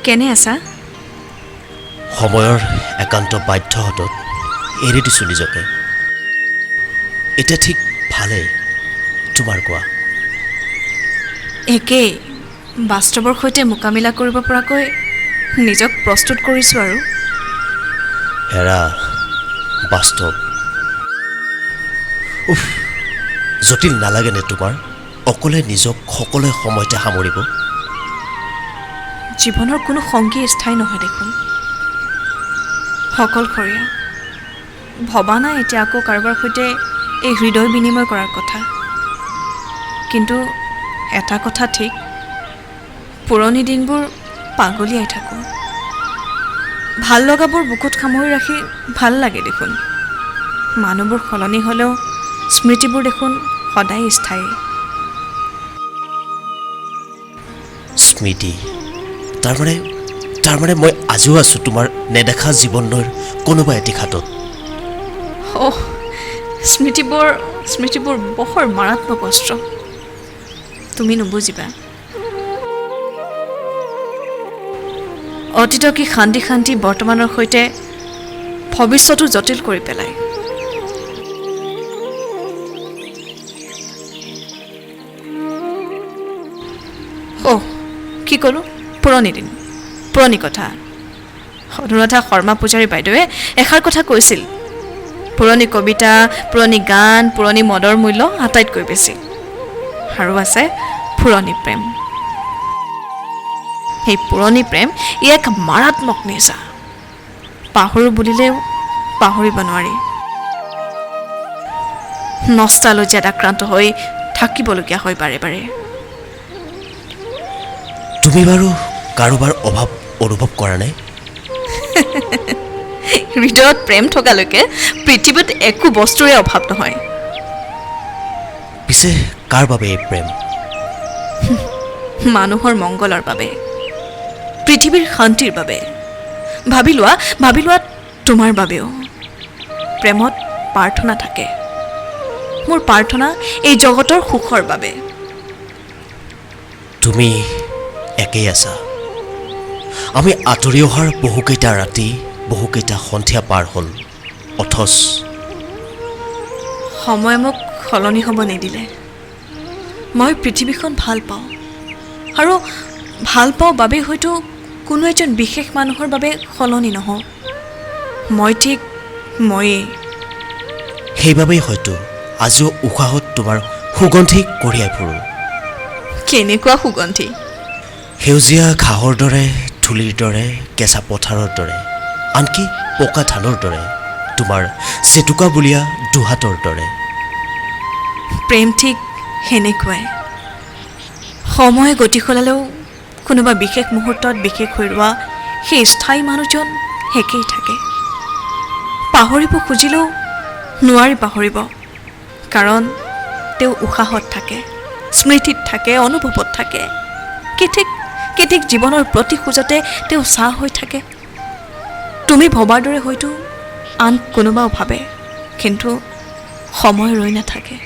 কেনে আছা? সময়ৰ একান্ত বাধ্যহতত এৰি দিছোঁ নিজকে। এতিয়া ঠিক ভালেই। তোমাৰ কোৱা? একেই, বাস্তৱৰ সৈতে মোকাবিলা কৰিব পৰাকৈ নিজক প্ৰস্তুত কৰিছোঁ আৰু। হেৰা বাস্তৱ। উফ, জটিল নালাগেনে তোমাৰ অকলে নিজক সকলো সময়তে সামৰিব? জীৱনৰ কোনো সংগী স্থায়ী নহয় দেখোন, অকলশৰীয়া। ভবা নাই এতিয়া আকৌ কাৰোবাৰ সৈতে এই হৃদয় বিনিময় কৰাৰ কথা। কিন্তু এটা কথা ঠিক, পুৰণি দিনবোৰ পাগলিয়াই থাকোঁ। ভাল লগাবোৰ বুকুত সামৰি ৰাখি ভাল লাগে দেখোন। মানুহবোৰ সলনি হ'লেও স্মৃতিবোৰ দেখোন সদায় স্থায়ী। স্মৃতি তাৰমানে মই আজিও আছোঁ তোমাৰ নেদেখা জীৱনৰ কোনোবা এটি ঘাটত। স্মৃতিবোৰ বৰ মাৰাত্মক অস্ত্ৰ। তুমি নুবুজিবা। অতীতক কি শান্তি বৰ্তমানৰ সৈতে ভৱিষ্যতো জটিল কৰি পেলায়। কি ক'লোঁ? পুৰণি দিন, পুৰণি কথা। অনুৰাধা শৰ্মা পূজাৰী বাইদেৱে এষাৰ কথা কৈছিল, পুৰণি কবিতা, পুৰণি গান, পুৰণি মদৰ মূল্য আটাইতকৈ বেছি। আৰু আছে পুৰণি প্ৰেম। সেই পুৰণি প্ৰেম ই এক মাৰাত্মক নিচা। পাহৰো বুলিলেও পাহৰিব নোৱাৰি। নষ্টালজিয়াত আক্ৰান্ত হৈ থাকিবলগীয়া হয় বাৰে বাৰে। তুমি বাৰু কাৰোবাৰ অভাৱ অনুভৱ কৰা নাই? হৃদয়ত প্ৰেম থকালৈকে পৃথিৱীত একো বস্তুৰে অভাৱ নহয়। পিছে কাৰ বাবে এই প্ৰেম? মানুহৰ মংগলৰ বাবে, পৃথিৱীৰ শান্তিৰ বাবে। ভাবি লোৱা তোমাৰ বাবেও। প্ৰেমত প্ৰাৰ্থনা থাকে। মোৰ প্ৰাৰ্থনা এই জগতৰ সুখৰ বাবে। তুমি একেই আছা। আমি আঁতৰি অহাৰ বহুকেইটা ৰাতি, বহুকেইটা সন্ধিয়া পাৰ হ'ল, অথচ সময় মোক সলনি হ'ব নিদিলে। মই পৃথিৱীখন ভাল পাওঁ, আৰু ভাল পাওঁ বাবেই হয়তো কোনো এজন বিশেষ মানুহৰ বাবে সলনি নহওঁ। মই ঠিক ময়েই। সেইবাবেই হয়তো আজিও উশাহত তোমাৰ সুগন্ধি কঢ়িয়াই ফুৰোঁ। কেনেকুৱা সুগন্ধি? সেউজীয়া ঘাঁহৰ দৰে, ধূলিৰ দৰে, কেঁচা পথাৰৰ দৰে, আনকি পকা ধানৰ দৰে, তোমাৰ চেটুকা বুলীয়া দুহাতৰ দৰে। প্ৰেম ঠিক সেনেকুৱাই। সময়ে গতি সলালেও কোনোবা বিশেষ মুহূৰ্তত বিশেষ হৈ ৰোৱা সেই স্থায়ী মানুহজন একেই থাকে। পাহৰিব খুজিলেও নোৱাৰি পাহৰিব, কাৰণ তেওঁ উশাহত থাকে, স্মৃতিত থাকে, অনুভৱত থাকে। কি ঠিক জীৱনৰ প্ৰতি খোজতে তেওঁ চাহ হৈ থাকে। তুমি ভবাৰ দৰে হয়তো আন কোনোবাও ভাবে, কিন্তু সময় ৰৈ নাথাকে।